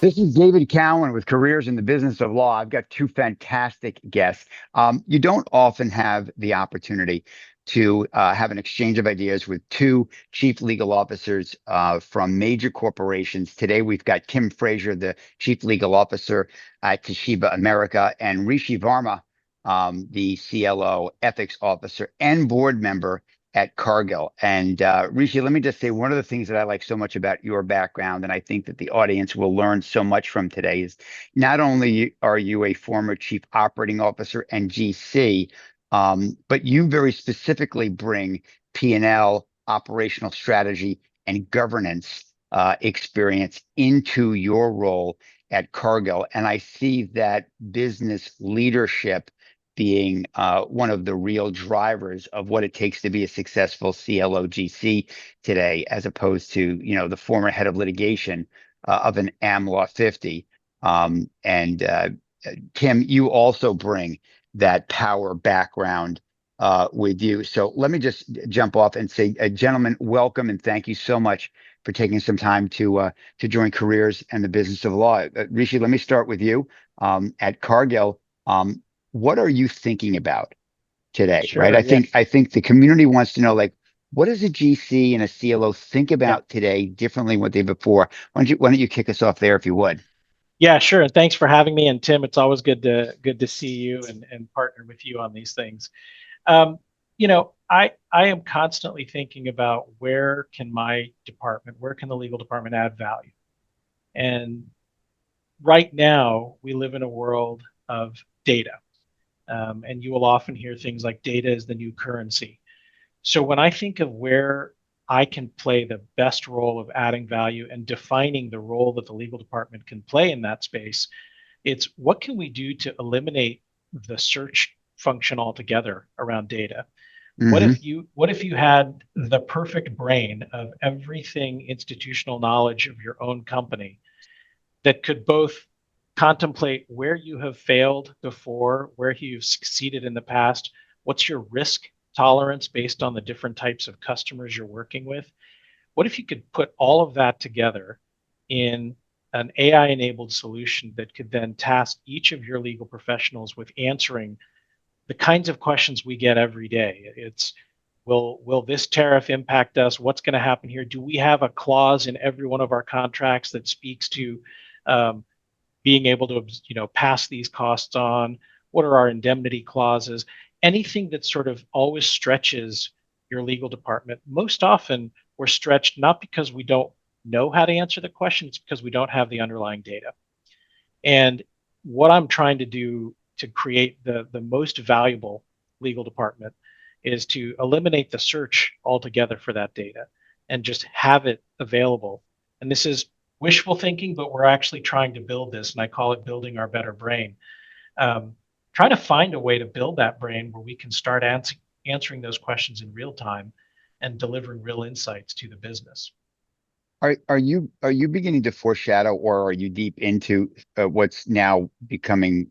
This is David Cowen with Careers in the Business of Law. I've got two fantastic guests. You don't often have the opportunity to have an exchange of ideas with two chief legal officers from major corporations. Today, we've got Tim Fraser, the chief legal officer at Toshiba America, and Rishi Varma, the CLO ethics officer and board member at Cargill. And Rishi, let me just say one of the things that I like so much about your background, and I think that the audience will learn so much from today, is not only are you a former chief operating officer and GC, but you very specifically bring P&L, operational strategy, and governance experience into your role at Cargill. And I see that business leadership being one of the real drivers of what it takes to be a successful CLOGC today, as opposed to, the former head of litigation of an Am Law 50. And Tim, you also bring that power background with you. So let me just jump off and say, gentlemen, welcome and thank you so much for taking some time to join Careers and the Business of Law. Rishi, let me start with you. At Cargill, what are you thinking about today, right? Sure. I Yeah. think I think the community wants to know, like, what does a GC and a CLO think Yeah. about today differently than what they before? Why don't you kick us off there if you would? Yeah. Sure. And thanks for having me. And Tim, it's always good to see you and partner with you on these things. I am constantly thinking about where can my department, where can the legal department add value? And right now, we live in a world of data. And you will often hear things like data is the new currency. So when I think of where I can play the best role of adding value and defining the role that the legal department can play in that space, it's what can we do to eliminate the search function altogether around data? Hmm. What if you had the perfect brain of everything institutional knowledge of your own company that could both contemplate where you have failed before, where you've succeeded in the past, what's your risk tolerance based on the different types of customers you're working with? What if you could put all of that together in an AI enabled solution that could then task each of your legal professionals with answering the kinds of questions we get every day? It's will this tariff impact us? What's going to happen here? Do we have a clause in every one of our contracts that speaks to um, being able to pass these costs on? What are our indemnity clauses? Anything that sort of always stretches your legal department. Most often we're stretched not because we don't know how to answer the question, it's because we don't have the underlying data. And what I'm trying to do to create the most valuable legal department is to eliminate the search altogether for that data and just have it available. And this is wishful thinking, but we're actually trying to build this, and I call it building our better brain. Um, Trying to find a way to build that brain where we can start answering those questions in real time and delivering real insights to the business. Are you beginning to foreshadow, or are you deep into what's now becoming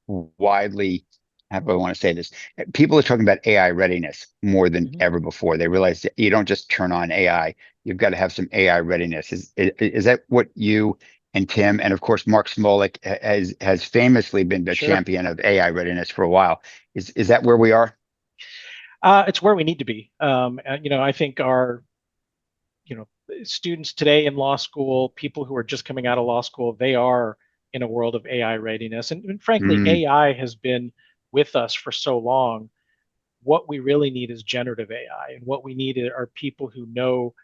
widely? How do I want to say this? People are talking about AI readiness more than Mhm. ever before. They realize that you don't just turn on AI; you've got to have some AI readiness. Is that what you and Tim, and of course Mark Smolik has famously been a Sure. champion of AI readiness for a while? Is that where we are? It's where we need to be. I think our you know students today in law school, people who are just coming out of law school, they are in a world of AI readiness, and frankly, Mm, AI has been with us for so long. What we really need is generative AI, and what we need are people who know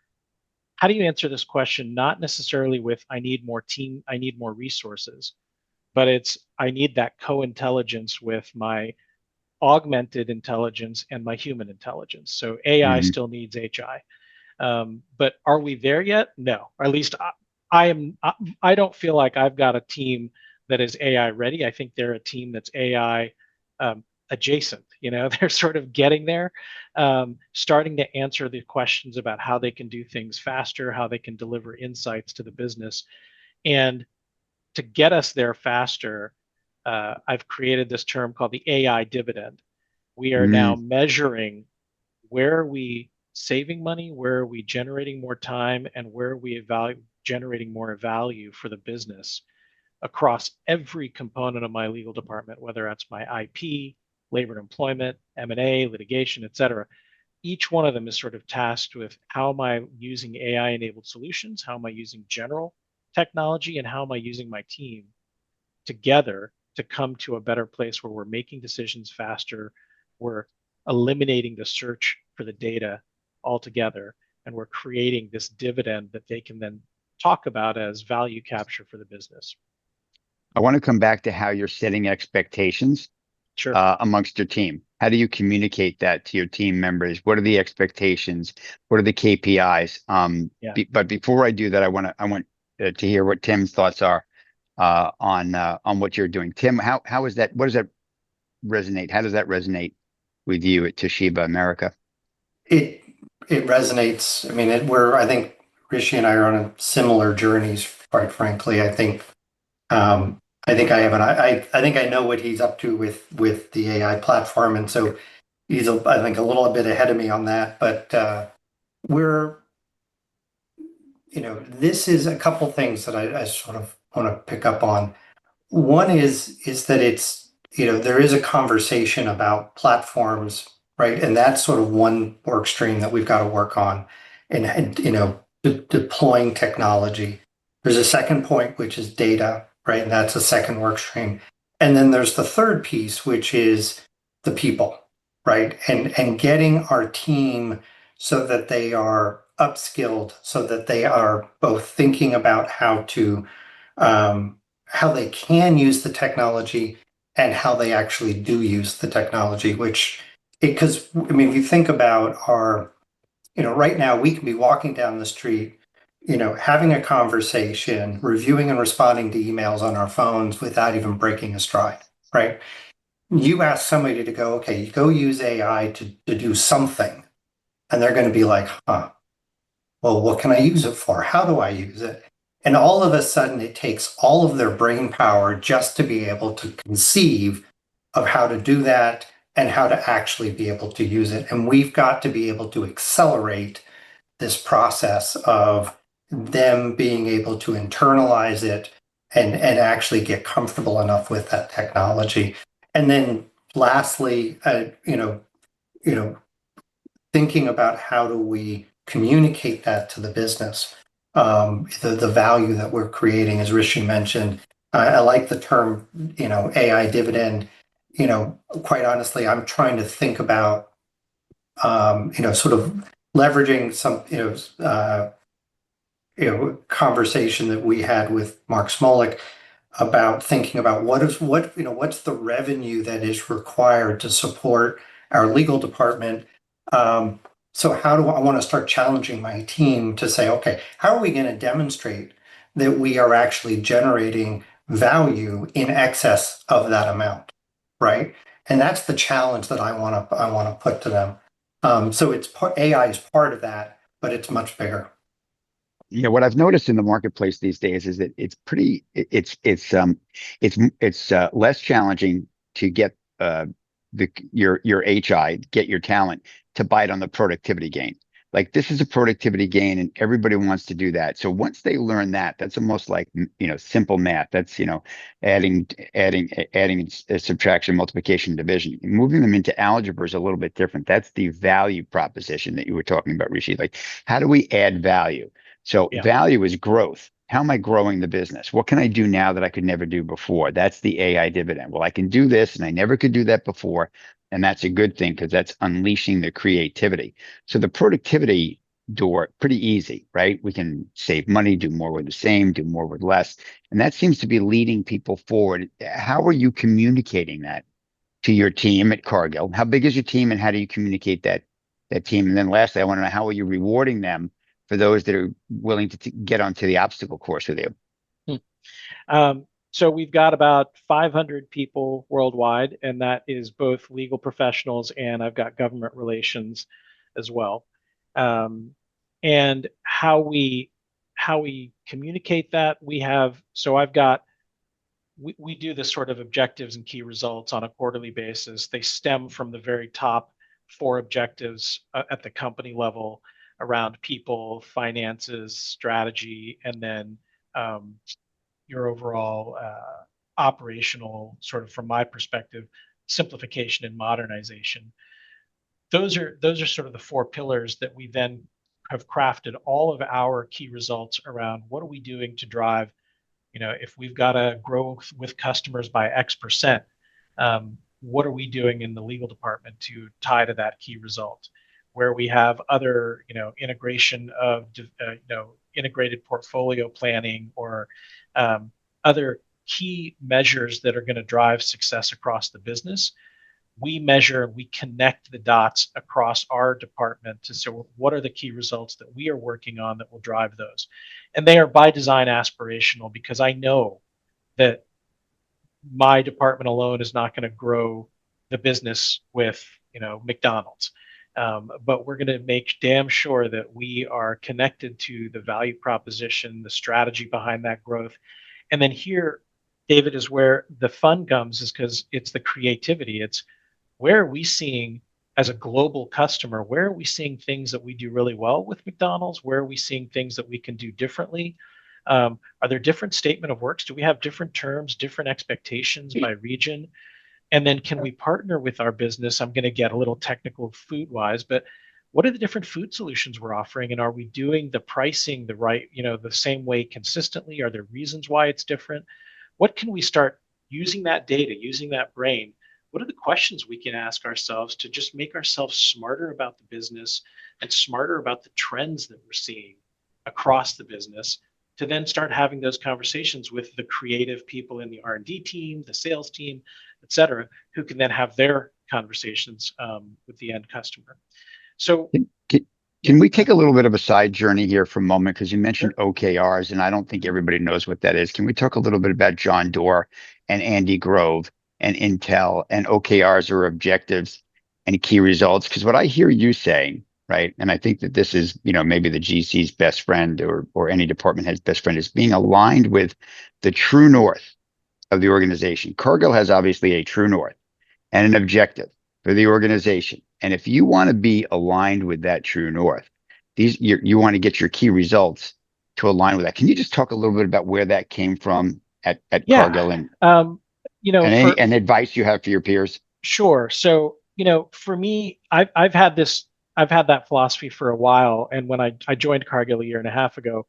how do you answer this question, not necessarily with I need more team, I need more resources, but it's I need that co-intelligence with my augmented intelligence and my human intelligence. So AI mm, still needs HI. But are we there yet? No. Or at least I am. I don't feel like I've got a team that is AI ready. I think they're a team that's AI adjacent. They're sort of getting there, starting to answer the questions about how they can do things faster, how they can deliver insights to the business, and to get us there faster. I've created this term called the AI dividend. We are now mm. measuring where are we saving money, where are we generating more time, and where are we generating more value for the business across every component of my legal department, whether that's my IP, labor and employment, M&A, litigation, et cetera. Each one of them is sort of tasked with how am I using AI-enabled solutions, how am I using general technology, and how am I using my team together to come to a better place where we're making decisions faster, we're eliminating the search for the data altogether, and we're creating this dividend that they can then talk about as value capture for the business. I want to come back to how you're setting expectations Sure. amongst your team. How do you communicate that to your team members? What are the expectations? What are the KPIs? But before I do that, I want to hear what Tim's thoughts are on what you're doing. Tim, how is that? What does that resonate? How does that resonate with you at Toshiba America? It resonates. I mean, I think Rishi and I are on similar journeys, quite frankly. I think I think I know what he's up to with the AI platform, and so he's I think a little bit ahead of me on that. But we're this is a couple things that I sort of want to pick up on. One is that it's there is a conversation about platforms, right? And that's sort of one work stream that we've got to work on, and deploying technology. There's a second point, which is data, right? And that's a second work stream. And then there's the third piece, which is the people, right? And getting our team so that they are upskilled, so that they are both thinking about how they can use the technology and how they actually do use the technology, because I mean, if you think about right now we can be walking down the street, having a conversation, reviewing and responding to emails on our phones without even breaking a stride, right? You ask somebody to go use AI to do something, and they're going to be like, huh, well, what can I use it for? How do I use it? And all of a sudden, it takes all of their brain power just to be able to conceive of how to do that and how to actually be able to use it. And we've got to be able to accelerate this process of them being able to internalize it and actually get comfortable enough with that technology. And then lastly, thinking about how do we communicate that to the business, the value that we're creating, as Rishi mentioned. I like the term, AI dividend. Quite honestly, I'm trying to think about, sort of leveraging some, conversation that we had with Mark Smolik about thinking about what's the revenue that is required to support our legal department. So how do I want to start challenging my team to say, okay, how are we going to demonstrate that we are actually generating value in excess of that amount, right? And that's the challenge that I want to put to them. So AI is part of that, but it's much bigger. What I've noticed in the marketplace these days is that it's less challenging to get your HI, get your talent to bite on the productivity gain. Like, this is a productivity gain and everybody wants to do that. So once they learn that, that's almost like, simple math. That's, adding, subtraction, multiplication, division. Moving them into algebra is a little bit different. That's the value proposition that you were talking about, Rishi. Like, how do we add value? So value is growth. How am I growing the business? What can I do now that I could never do before? That's the AI dividend. Well, I can do this and I never could do that before. And that's a good thing because that's unleashing the creativity. So the productivity door, pretty easy, right? We can save money, do more with the same, do more with less. And that seems to be leading people forward. How are you communicating that to your team at Cargill? How big is your team and how do you communicate that team? And then lastly, I want to know, how are you rewarding them for those that are willing to get onto the obstacle course with you? So we've got about 500 people worldwide, and that is both legal professionals and I've got government relations as well. And how we communicate that, we do this sort of objectives and key results on a quarterly basis. They stem from the very top 4 objectives at the company level. around people, finances, strategy, and then your overall operational, sort of from my perspective, simplification and modernization. Those are sort of the four pillars that we then have crafted all of our key results around. What are we doing to drive, if we've got to grow with customers by X%, what are we doing in the legal department to tie to that key result? Where we have other, integration of, integrated portfolio planning, or other key measures that are going to drive success across the business. We measure, we connect the dots across our department to say, what are the key results that we are working on that will drive those? And they are by design aspirational, because I know that my department alone is not going to grow the business with, McDonald's. But we're going to make damn sure that we are connected to the value proposition, the strategy behind that growth. And then here, David, is where the fun comes, is because it's the creativity. It's, where are we seeing, as a global customer, where are we seeing things that we do really well with McDonald's? Where are we seeing things that we can do differently? Are there different statement of works? Do we have different terms, different expectations by region? And then can we partner with our business? I'm going to get a little technical food wise, but what are the different food solutions we're offering? And are we doing the pricing the right, the same way consistently? Are there reasons why it's different? What can we start using that data, using that brain? What are the questions we can ask ourselves to just make ourselves smarter about the business and smarter about the trends that we're seeing across the business, to then start having those conversations with the creative people in the R&D team, the sales team, et cetera, who can then have their conversations with the end customer. So can we take a little bit of a side journey here for a moment? Because you mentioned OKRs, and I don't think everybody knows what that is. Can we talk a little bit about John Doerr and Andy Grove and Intel and OKRs, or objectives and key results? Because what I hear you saying, right, and I think that this is, maybe the GC's best friend, or any department head's best friend, is being aligned with the true north of the organization. Cargill has obviously a true north and an objective for the organization. And if you want to be aligned with that true north, you want to get your key results to align with that. Can you just talk a little bit about where that came from at Cargill, and and advice you have for your peers? Sure. So, for me, I've had that philosophy for a while. And when I joined Cargill a year and a half ago,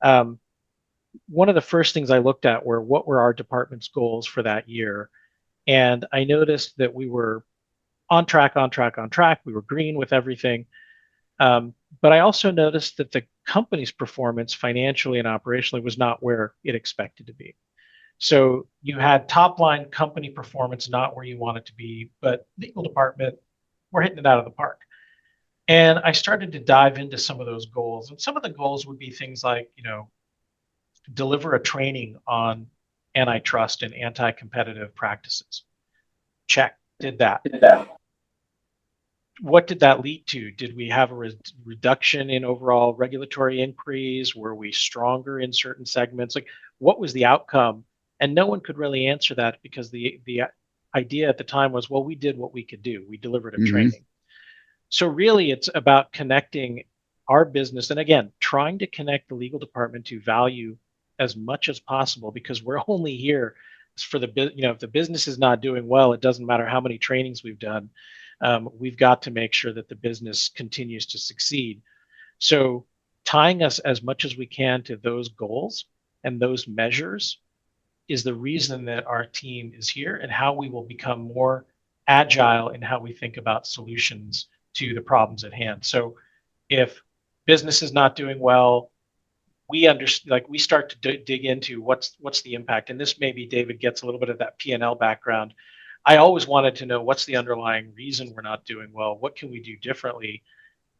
one of the first things I looked at were, what were our department's goals for that year? And I noticed that we were on track. We were green with everything. But I also noticed that the company's performance financially and operationally was not where it expected to be. So you had top line company performance not where you want it to be, but legal department, we're hitting it out of the park. And I started to dive into some of those goals. And some of the goals would be things like, deliver a training on antitrust and anti-competitive practices. Check, did that. What did that lead to? Did we have a reduction in overall regulatory inquiries? Were we stronger in certain segments? Like, what was the outcome? And no one could really answer that, because the idea at the time was, well, we did what we could do. We delivered a training. So really, it's about connecting our business, and again, trying to connect the legal department to value as much as possible, because we're only here for the, if the business is not doing well, it doesn't matter how many trainings we've done. We've got to make sure that the business continues to succeed. So tying us as much as we can to those goals and those measures is the reason that our team is here, and how we will become more agile in how we think about solutions to the problems at hand. So if business is not doing well, we start to dig into what's the impact. And this, maybe David gets a little bit of that P&L background. I always wanted to know, what's the underlying reason we're not doing well? What can we do differently?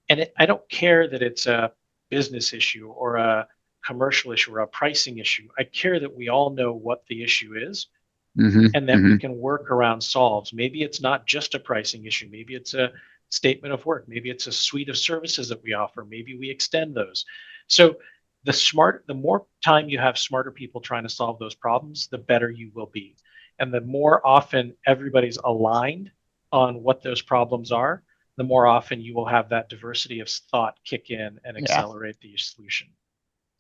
And I don't care that it's a business issue or a commercial issue or a pricing issue. I care that we all know what the issue is, and that we can work around solves. Maybe it's not just a pricing issue. Maybe it's a statement of work. Maybe it's a suite of services that we offer. Maybe we extend those. So the more time you have smarter people trying to solve those problems, the better you will be. And the more often everybody's aligned on what those problems are, the the more often you will have that diversity of thought kick in and Yeah. accelerate the solution.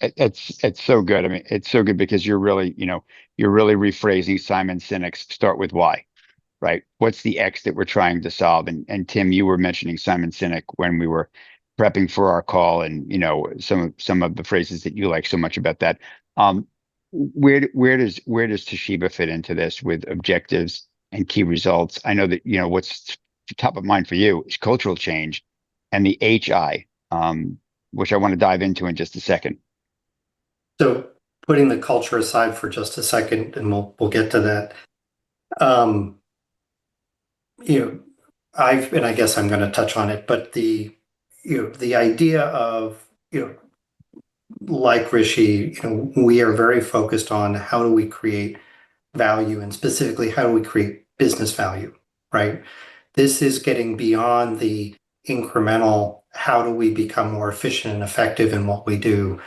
It's so good. I mean, it's so good because you're really rephrasing Simon Sinek's start with why, right? What's the X that we're trying to solve? And Tim, you were mentioning Simon Sinek when we were prepping for our call, and some of the phrases that you like so much about that. Where does Toshiba fit into this with objectives and key results? I know that what's top of mind for you is cultural change and the HI, which I want to dive into in just a second. So putting the culture aside for just a second, and we'll get to that. Um, you know, I guess I'm going to touch on it, but the idea of, like Rishi, we are very focused on how do we create value, and specifically how do we create business value, right? This is getting beyond the incremental, how do we become more efficient and effective in what we do?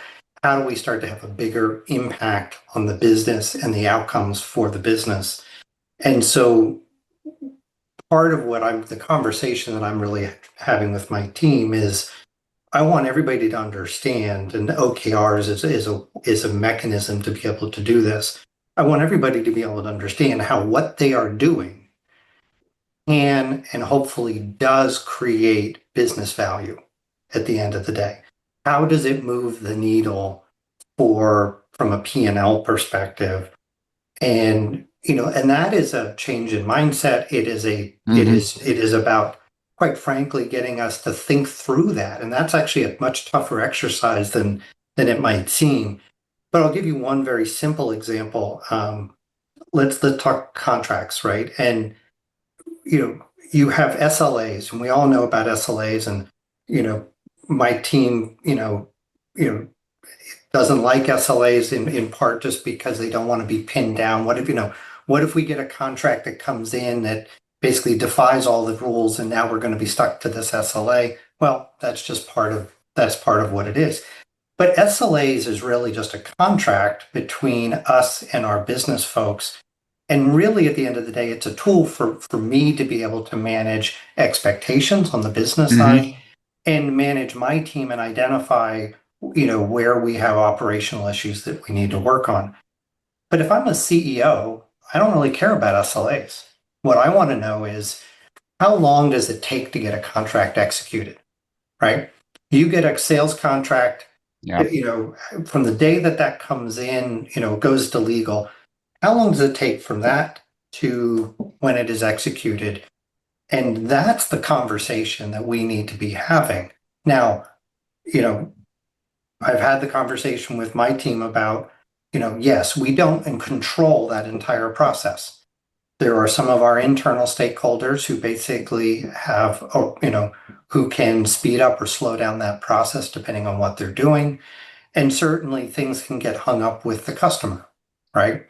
How do we start to have a bigger impact on the business and the outcomes for the business? And so part of the conversation that I'm really having with my team is I want everybody to understand, and OKRs is a mechanism to be able to do this. I want everybody to be able to understand how what they are doing can and hopefully does create business value at the end of the day. How does it move the needle from a P&L perspective? And and that is a change in mindset. It is about, quite frankly, getting us to think through that. And that's actually a much tougher exercise than it might seem. But I'll give you one very simple example. Let's talk contracts, right? And you have SLAs, and we all know about SLAs, and my team, doesn't like SLAs in part just because they don't want to be pinned down. What if we get a contract that comes in that basically defies all the rules, and now we're going to be stuck to this SLA? Well, that's part of what it is. But SLAs is really just a contract between us and our business folks. And really, at the end of the day, it's a tool for me to be able to manage expectations on the business side and manage my team and identify where we have operational issues that we need to work on. But if I'm a CEO, I don't really care about SLAs. What I want to know is, how long does it take to get a contract executed, right? You get a sales contract, Yeah. from the day that comes in, goes to legal. How long does it take from that to when it is executed? And that's the conversation that we need to be having. Now, I've had the conversation with my team about, yes, we don't control that entire process. There are some of our internal stakeholders who basically who can speed up or slow down that process depending on what they're doing. And certainly things can get hung up with the customer, right?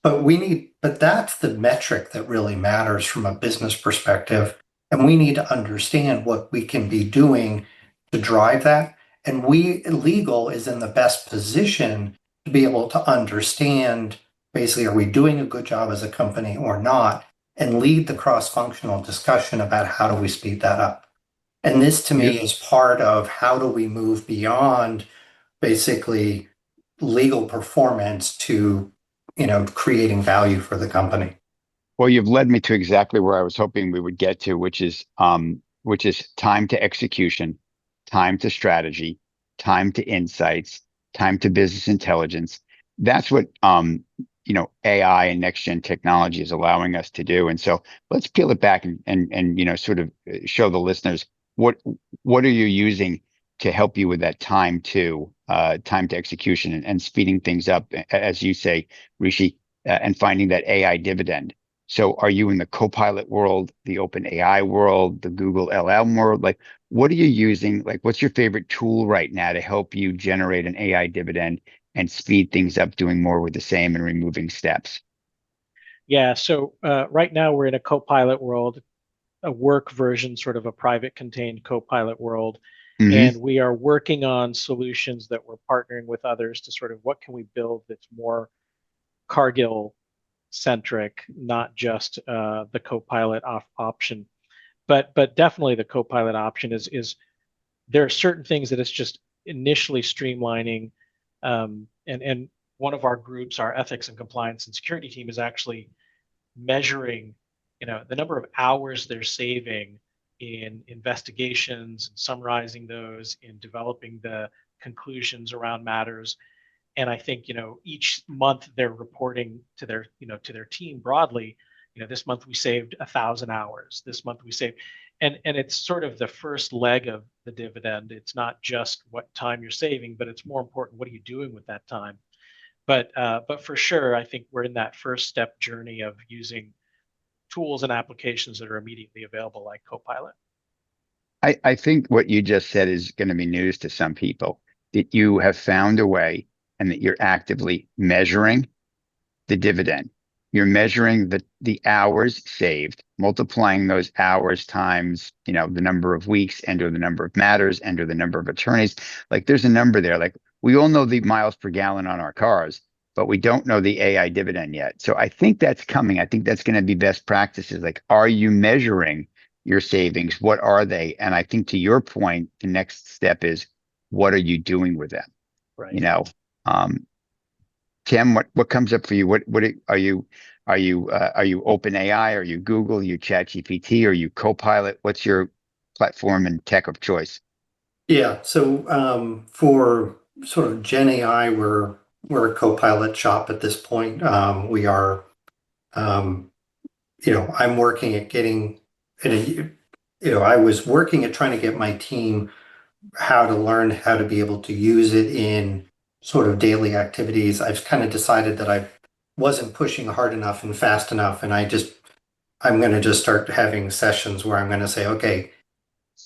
But that's the metric that really matters from a business perspective. And we need to understand what we can be doing to drive that. And legal is in the best position to be able to understand, basically, are we doing a good job as a company or not? And lead the cross-functional discussion about how do we speed that up. And this to me is part of how do we move beyond basically legal performance to creating value for the company. Well, you've led me to exactly where I was hoping we would get to, which is time to execution, time to strategy, time to insights, time to business intelligence. That's what AI and next gen technology is allowing us to do. And so let's peel it back and sort of show the listeners what are you using to help you with that time to execution and speeding things up, as you say, Rishi, and finding that AI dividend. So are you in the Copilot world, the Open AI world, the Google LM world? Like, what are you using? Like, what's your favorite tool right now to help you generate an AI dividend and speed things up, doing more with the same and removing steps? Yeah, so right now we're in a Copilot world, a work version, sort of a private contained Copilot world. And we are working on solutions that we're partnering with others to sort of what can we build that's more Cargill centric, not just the Copilot option. but definitely the Copilot option is there are certain things that it's just initially streamlining. And one of our groups, our ethics and compliance and security team, is actually measuring, the number of hours they're saving in investigations and summarizing those, in developing the conclusions around matters. And I think, each month they're reporting to their team broadly, this month we saved 1,000 hours. This month we saved, and it's sort of the first leg of the dividend. It's not just what time you're saving, but it's more important, what are you doing with that time? But for sure, I think we're in that first step journey of using tools and applications that are immediately available, like Copilot. I think what you just said is going to be news to some people, that you have found a way and that you're actively measuring the dividend. You're measuring the hours saved, multiplying those hours times, the number of weeks, enter the number of matters, enter the number of attorneys. Like there's a number there. Like we all know the miles per gallon on our cars, but we don't know the AI dividend yet. So I think that's coming. I think that's going to be best practices. Like, are you measuring your savings? What are they? And I think to your point, the next step is, what are you doing with them? Right. Um, Tim, what comes up for you? What are you Open AI? Are you Google? Are you ChatGPT? Are you Copilot? What's your platform and tech of choice? Yeah. So for sort of Gen AI, we're a Copilot shop at this point. We are, I'm working at getting, I was working at trying to get my team how to learn how to be able to use it in sort of daily activities. I've kind of decided that I wasn't pushing hard enough and fast enough, and I'm going to just start having sessions where I'm going to say, okay,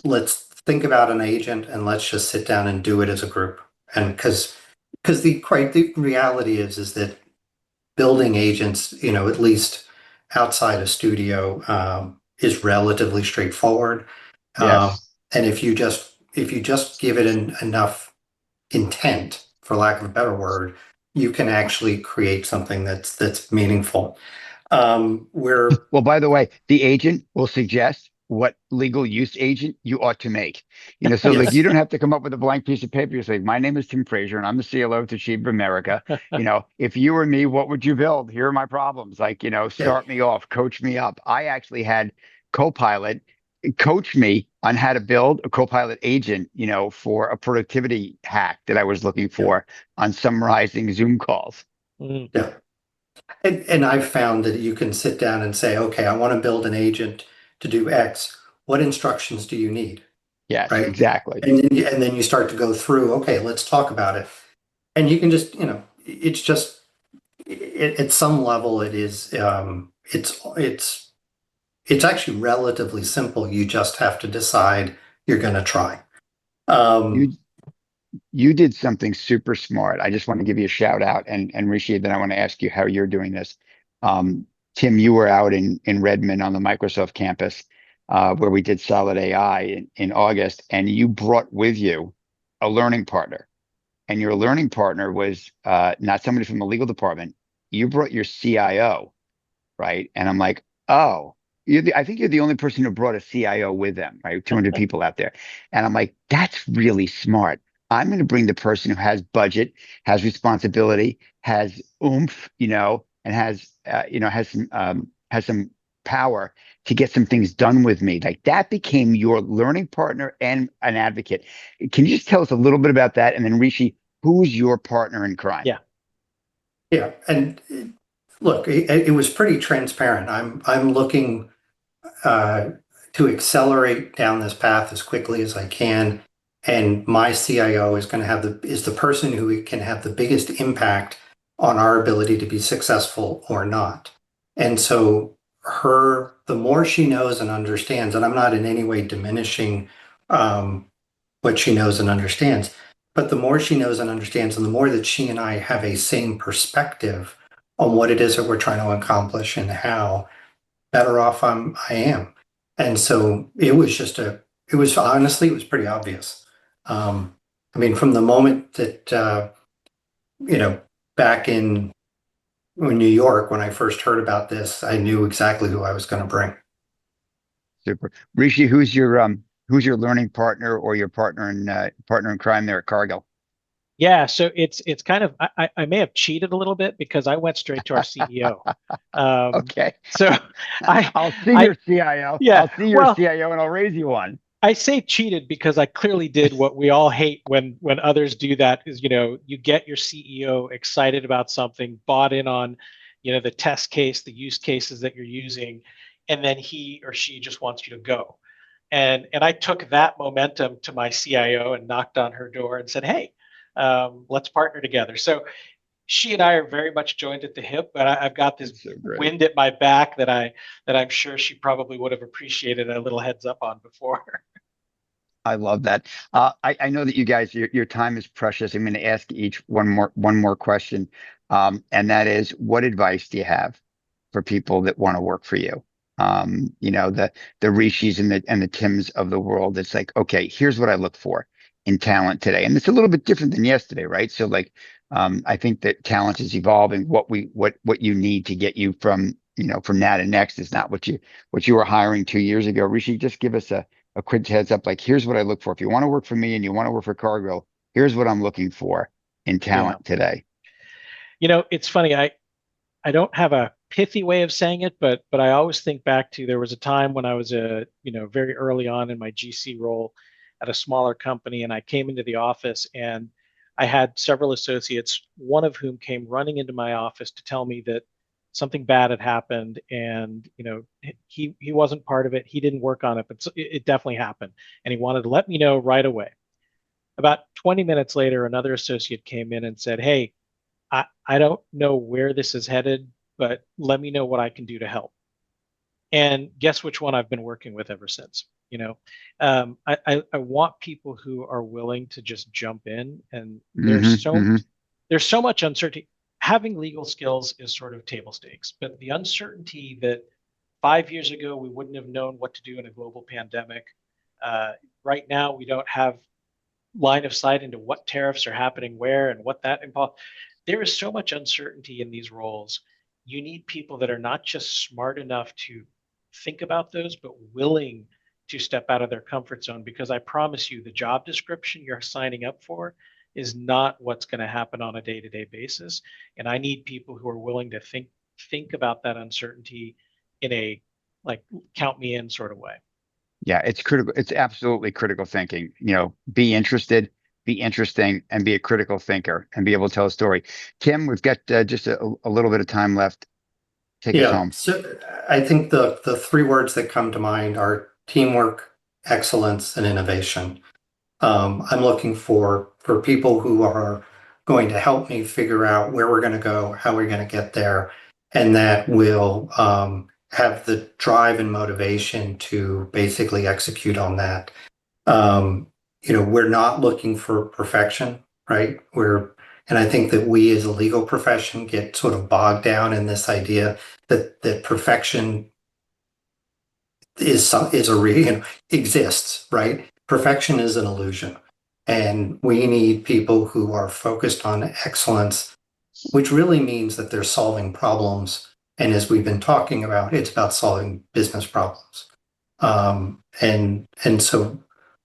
let's think about an agent and let's just sit down and do it as a group. And because the reality is that building agents, at least outside a studio, is relatively straightforward. Yes. And if you just give it enough intent, for lack of a better word, you can actually create something that's meaningful. Where Well, by the way, the agent will suggest what legal use agent you ought to make. So like you yes, don't have to come up with a blank piece of paper. You say, my name is Tim Fraser and I'm the CLO of Toshiba America. If you were me, what would you build? Here are my problems. Like, yeah, start me off, coach me up. I actually had Copilot coach me on how to build a Copilot agent, for a productivity hack that I was looking yeah, for on summarizing Zoom calls. Mm. yeah. And I've found that you can sit down and say, okay, I want to build an agent to do X. What instructions do you need? Yes, Right. exactly. And then you start to go through, okay, let's talk about it. And you can just, it's just at some level it is, it's actually relatively simple. You just have to decide you're going to try. You Um, you did something super smart. I just want to give you a shout out, and Rishi, then I want to ask you how you're doing this. Um, Tim, you were out in Redmond on the Microsoft campus, where we did Solid AI in August, and you brought with you a learning partner, and your learning partner was not somebody from the legal department. You brought your CIO, right? And I'm like, oh, I think you're the only person who brought a CIO with them, right? 200 people out there. And I'm like, that's really smart. I'm going to bring the person who has budget, has responsibility, has oomph, and has some power to get some things done with me. Like that became your learning partner and an advocate. Can you just tell us a little bit about that? And then Rishi, who's your partner in crime? Yeah. yeah. And look, it was pretty transparent. I'm looking uh, to accelerate down this path as quickly as I can. And my CIO is going to is the person who can have the biggest impact on our ability to be successful or not. And so the more she knows and understands, and I'm not in any way diminishing um, what she knows and understands, but the more she knows and understands, and the more that she and I have a same perspective on what it is that we're trying to accomplish and how, better off I am. And so it was honestly, it was pretty obvious. I mean, from the moment that, you know, back in New York, when I first heard about this, I knew exactly who I was going to bring. Super. Rishi, who's your learning partner or your partner in crime there at Cargill? Yeah, so it's kind of I may have cheated a little bit because I went straight to our CEO. Okay. So I I'll see I your CIO. yeah, I'll see your well, CIO and I'll raise you one. I say cheated because I clearly did what we all hate when others do that is, you get your CEO excited about something, bought in on, the test case, the use cases that you're using, and then he or she just wants you to go. And I took that momentum to my CIO and knocked on her door and said, "Hey, let's partner together." So she and I are very much joined at the hip, but I've got this It's so great. wind at my back that I'm sure she probably would have appreciated a little heads up on before. I love that. I know that you guys, your time is precious. I'm going to ask each one more question, and that is, what advice do you have for people that want to work for you? The Rishis and the Tims of the world. It's like, okay, here's what I look for in talent today, and it's a little bit different than yesterday, right? So, like, I think that talent is evolving. What you need to get you from now to next is not what you were hiring 2 years ago. Rishi, just give us a quick heads up. Like, here's what I look for. If you want to work for me and you want to work for Cargill, here's what I'm looking for in Yeah. talent today. It's funny. I don't have a pithy way of saying it, but I always think back to there was a time when I was very early on in my GC role at a smaller company, and I came into the office and I had several associates, one of whom came running into my office to tell me that something bad had happened, and he wasn't part of it. He didn't work on it, but it definitely happened, and he wanted to let me know right away. About 20 minutes later, another associate came in and said, "Hey, I don't know where this is headed, but let me know what I can do to help." And guess which one I've been working with ever since. I want people who are willing to just jump in, and Hmm. Hmm. there's so much uncertainty. Having legal skills is sort of table stakes, but the uncertainty that 5 years ago we wouldn't have known what to do in a global pandemic. Uh, right now, we don't have line of sight into what tariffs are happening where and what that involves. There is so much uncertainty in these roles. You need people that are not just smart enough to think about those, but willing to step out of their comfort zone. Because I promise you, the job description you're signing up for is not what's going to happen on a day-to-day basis. And I need people who are willing to think about that uncertainty in a like count me in sort of way. Yeah, it's critical. It's absolutely critical thinking. Be interested, be interesting, and be a critical thinker and be able to tell a story. Tim, we've got just a little bit of time left. Take us Yeah, home. so I think the three words that come to mind are teamwork, excellence, and innovation. I'm looking for people who are going to help me figure out where we're going to go, how we're going to get there, and that will have the drive and motivation to basically execute on that. Um, we're not looking for perfection, right? And I think that we as a legal profession get sort of bogged down in this idea that perfection is a real, exists, right? Perfection is an illusion. And we need people who are focused on excellence, which really means that they're solving problems. And as we've been talking about, it's about solving business problems. And so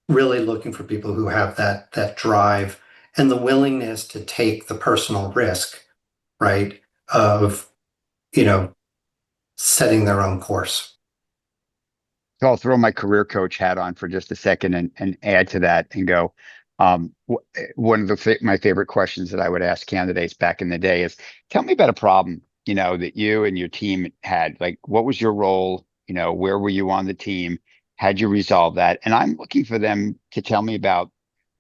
really looking for people who have that drive and the willingness to take the personal risk, right, of, you know, setting their own course. So I'll throw my career coach hat on for just a second and add to that and go. One of my favorite questions that I would ask candidates back in the day is, tell me about a problem, that you and your team had. Like, what was your role? Where were you on the team? How'd you resolve that? And I'm looking for them to tell me about,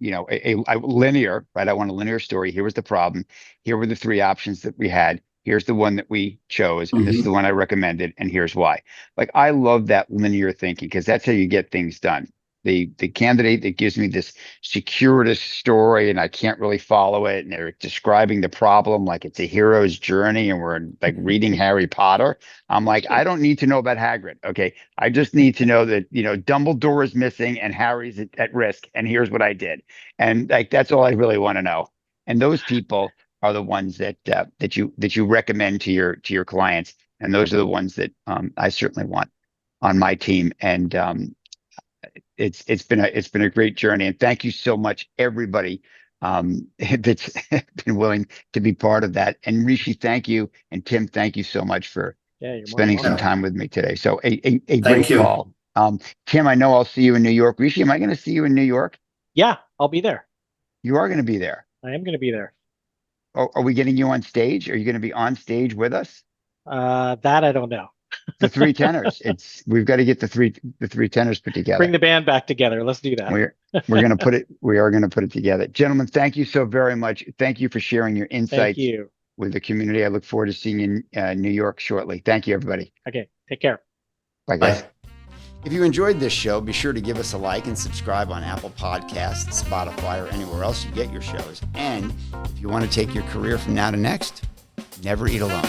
a linear, right? I want a linear story. Here was the problem. Here were the three options that we had. Here's the one that we chose, and this is the one I recommended, and here's why. Like, I love that linear thinking because that's how you get things done. The candidate that gives me this circuitous story and I can't really follow it, and they're describing the problem like it's a hero's journey and we're like reading Harry Potter. I'm like, I don't need to know about Hagrid. Okay. I just need to know that, Dumbledore is missing and Harry's at risk, and here's what I did. And like, that's all I really want to know. And those people are the ones that you recommend to your clients. And those are the ones that I certainly want. on my team. And it's been a great journey. And thank you so much, everybody that's been willing to be part of that. And Rishi, thank you. And Tim, thank you so much for spending some time with me today. So a great call. Tim, I know I'll see you in New York. Rishi, am I going to see you in New York? Yeah, I'll be there. You are going to be there. I am going to be there. Are we getting you on stage? Are you going to be on stage with us? That I don't know. The three tenors. We've got to get the three tenors put together. Bring the band back together. Let's do that. We are going to put it together. Gentlemen, thank you so very much. Thank you for sharing your insights with the community. I look forward to seeing you in New York shortly. Thank you, everybody. Okay. Take care. Bye, guys. Bye. If you enjoyed this show, be sure to give us a like and subscribe on Apple Podcasts, Spotify, or anywhere else you get your shows. And if you want to take your career from now to next, never eat alone.